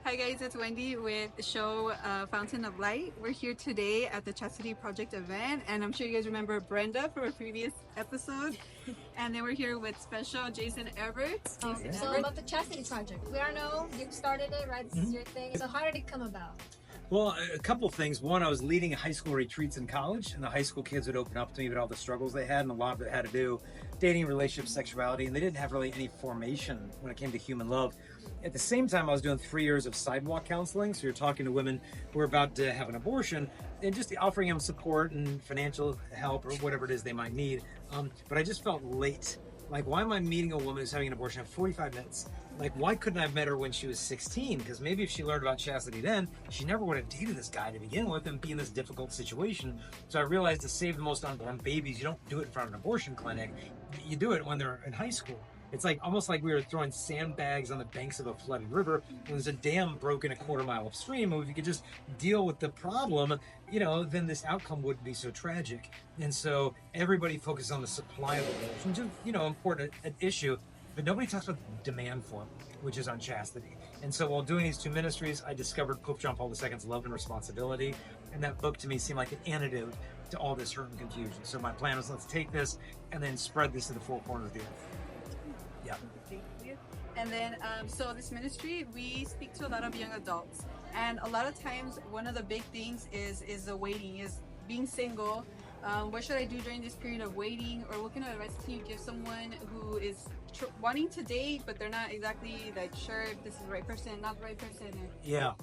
Hi guys, it's Wendy with the show Fountain of Light. We're here today at the Chastity Project event, and I'm sure you guys remember Brenda from a previous episode. And then we're here with special Jason Evert. So about the Chastity Project, we all know you started it, right? This is your thing. So how did it come about? Well, a couple of things. One, I was leading high school retreats in college, and the high school kids would open up to me about all the struggles they had, and a lot of it had to do dating, relationships, sexuality, and they didn't have really any formation when it came to human love. At the same time, I was doing 3 years of sidewalk counseling, so you're talking to women who are about to have an abortion, and just offering them support and financial help or whatever it is they might need. But I just felt late. Like, why am I meeting a woman who's having an abortion in 45 minutes? Like, why couldn't I have met her when she was 16? Because maybe if she learned about chastity then, she never would have dated this guy to begin with and be in this difficult situation. So I realized to save the most unborn babies, you don't do it in front of an abortion clinic. You do it when they're in high school. It's like almost like we were throwing sandbags on the banks of a flooded river when there's a dam broken a quarter mile upstream. And if you could just deal with the problem, then this outcome wouldn't be so tragic. And so everybody focuses on the supply of abortion, which is, important an issue, but nobody talks about the demand for it, which is on chastity. And so while doing these two ministries, I discovered Pope John Paul II's Love and Responsibility. And that book to me seemed like an antidote to all this hurt and confusion. So my plan was, let's take this and then spread this to the four corners of the earth. Yeah. Thank you. And then, so this ministry, we speak to a lot of young adults, and a lot of times, one of the big things is the waiting, is being single. What should I do during this period of waiting, or what kind of advice can you give someone who is wanting to date, but they're not exactly like sure if this is the right person, not the right person? Yeah.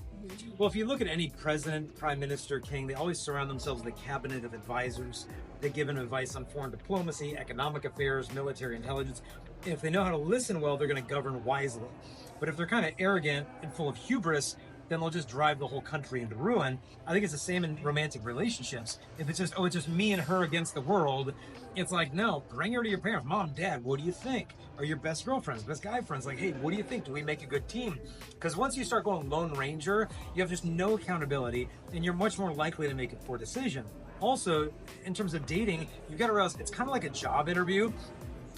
Well, if you look at any president, prime minister, king, they always surround themselves with a cabinet of advisors. They give them advice on foreign diplomacy, economic affairs, military intelligence. And if they know how to listen well, they're going to govern wisely. But if they're kind of arrogant and full of hubris, then they'll just drive the whole country into ruin. I think it's the same in romantic relationships. If it's just me and her against the world, it's like, no, bring her to your parents. Mom, dad, what do you think? Or your best girlfriends, best guy friends, like, hey, what do you think? Do we make a good team? Because once you start going Lone Ranger, you have just no accountability, and you're much more likely to make a poor decision. Also, in terms of dating, you've got to realize it's kind of like a job interview.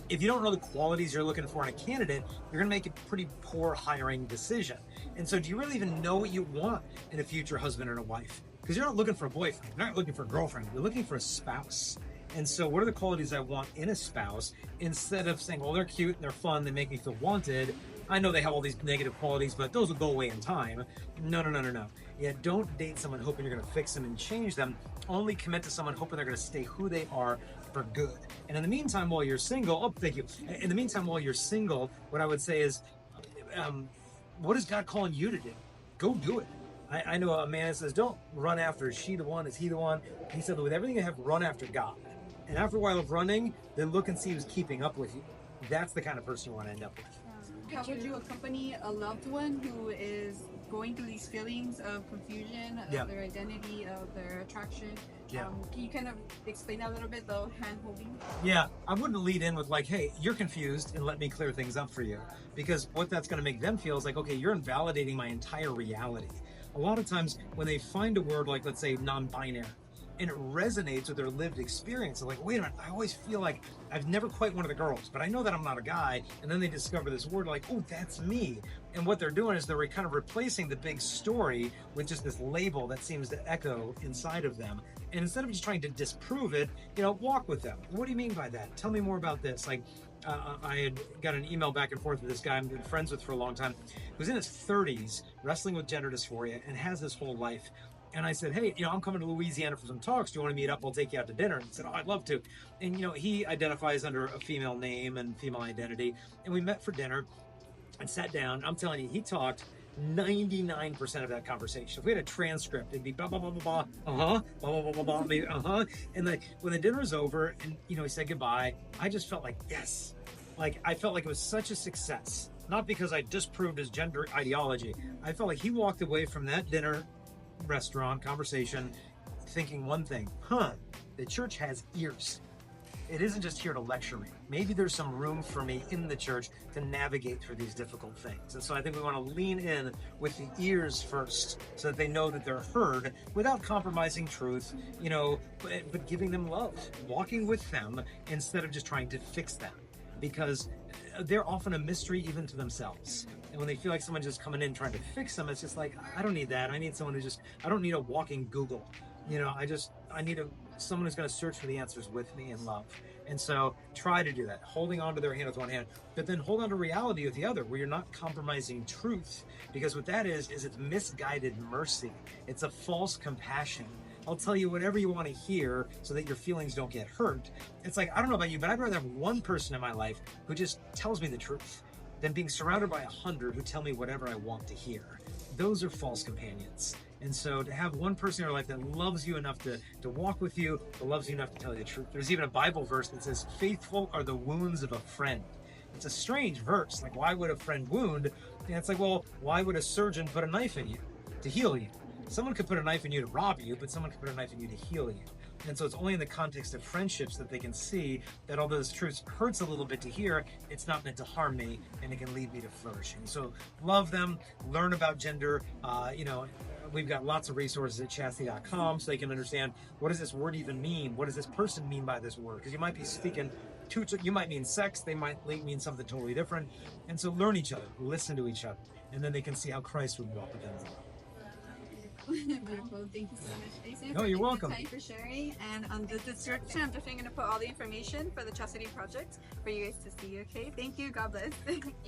If you don't know the qualities you're looking for in a candidate, you're going to make a pretty poor hiring decision. And so do you really even know what you want in a future husband and a wife? Because you're not looking for a boyfriend, you're not looking for a girlfriend, you're looking for a spouse. And so what are the qualities I want in a spouse? Instead of saying, well, they're cute and they're fun, they make me feel wanted. I know they have all these negative qualities, but those will go away in time. No. Yeah, don't date someone hoping you're going to fix them and change them. Only commit to someone hoping they're going to stay who they are for good. And in the meantime, while you're single, thank you. In the meantime, while you're single, what I would say is, what is God calling you to do? Go do it. I know a man that says, don't run after, is she the one, is he the one? He said, with everything you have, run after God. And after a while of running, then look and see who's keeping up with you. That's the kind of person you want to end up with. How would you accompany a loved one who is going through these feelings of confusion, of their identity, of their attraction? Yeah. Can you kind of explain that a little bit, though, hand-holding? Yeah, I wouldn't lead in with like, hey, you're confused and let me clear things up for you. Because what that's going to make them feel is like, okay, you're invalidating my entire reality. A lot of times when they find a word like, let's say, non-binary, and it resonates with their lived experience. They're like, wait a minute, I always feel like I've never quite one of the girls, but I know that I'm not a guy. And then they discover this word like, oh, that's me. And what they're doing is they're kind of replacing the big story with just this label that seems to echo inside of them. And instead of just trying to disprove it, walk with them. What do you mean by that? Tell me more about this. Like, I had got an email back and forth with this guy I've been friends with for a long time, who's in his 30s, wrestling with gender dysphoria, and has this whole life. And I said, hey, I'm coming to Louisiana for some talks. Do you want to meet up? I'll take you out to dinner. And he said, oh, I'd love to. And, he identifies under a female name and female identity. And we met for dinner and sat down. I'm telling you, he talked 99% of that conversation. If we had a transcript, it'd be blah, blah, blah, blah, blah, blah, blah, blah, blah, blah, maybe, And like when the dinner was over and, he said goodbye, I just felt like, yes. Like, I felt like it was such a success. Not because I disproved his gender ideology. I felt like he walked away from that dinner restaurant conversation thinking one thing, the church has ears. It isn't just here to lecture me. Maybe there's some room for me in the church to navigate through these difficult things. And so I think we want to lean in with the ears first so that they know that they're heard without compromising truth, but giving them love, walking with them instead of just trying to fix them, because they're often a mystery even to themselves. And And when they feel like someone just coming in trying to fix them, it's just like, I don't need that. I need someone who just, I don't need a walking Google. You know, I need someone who's going to search for the answers with me in love. And so try to do that, holding onto their hand with one hand, but then hold on to reality with the other, where you're not compromising truth. Because what that is it's misguided mercy. It's a false compassion. I'll tell you whatever you want to hear so that your feelings don't get hurt. It's like, I don't know about you, but I'd rather have one person in my life who just tells me the truth than being surrounded by 100 who tell me whatever I want to hear. Those are false companions. And so to have one person in your life that loves you enough to walk with you, that loves you enough to tell you the truth. There's even a Bible verse that says, faithful are the wounds of a friend. It's a strange verse. Like, why would a friend wound? And it's like, well, why would a surgeon put a knife in you? To heal you. Someone could put a knife in you to rob you, but someone could put a knife in you to heal you. And so it's only in the context of friendships that they can see that although this truth hurts a little bit to hear, it's not meant to harm me, and it can lead me to flourishing. So love them, learn about gender. We've got lots of resources at chastity.com so they can understand, what does this word even mean? What does this person mean by this word? Because you might be speaking you might mean sex, they might mean something totally different. And so learn each other, listen to each other, and then they can see how Christ would walk with them. Beautiful. Thank you so much, Jason. No, you're welcome. Thank you for sharing. And on the description, I'm definitely going to put all the information for the Chastity Project for you guys to see. Okay. Thank you. God bless.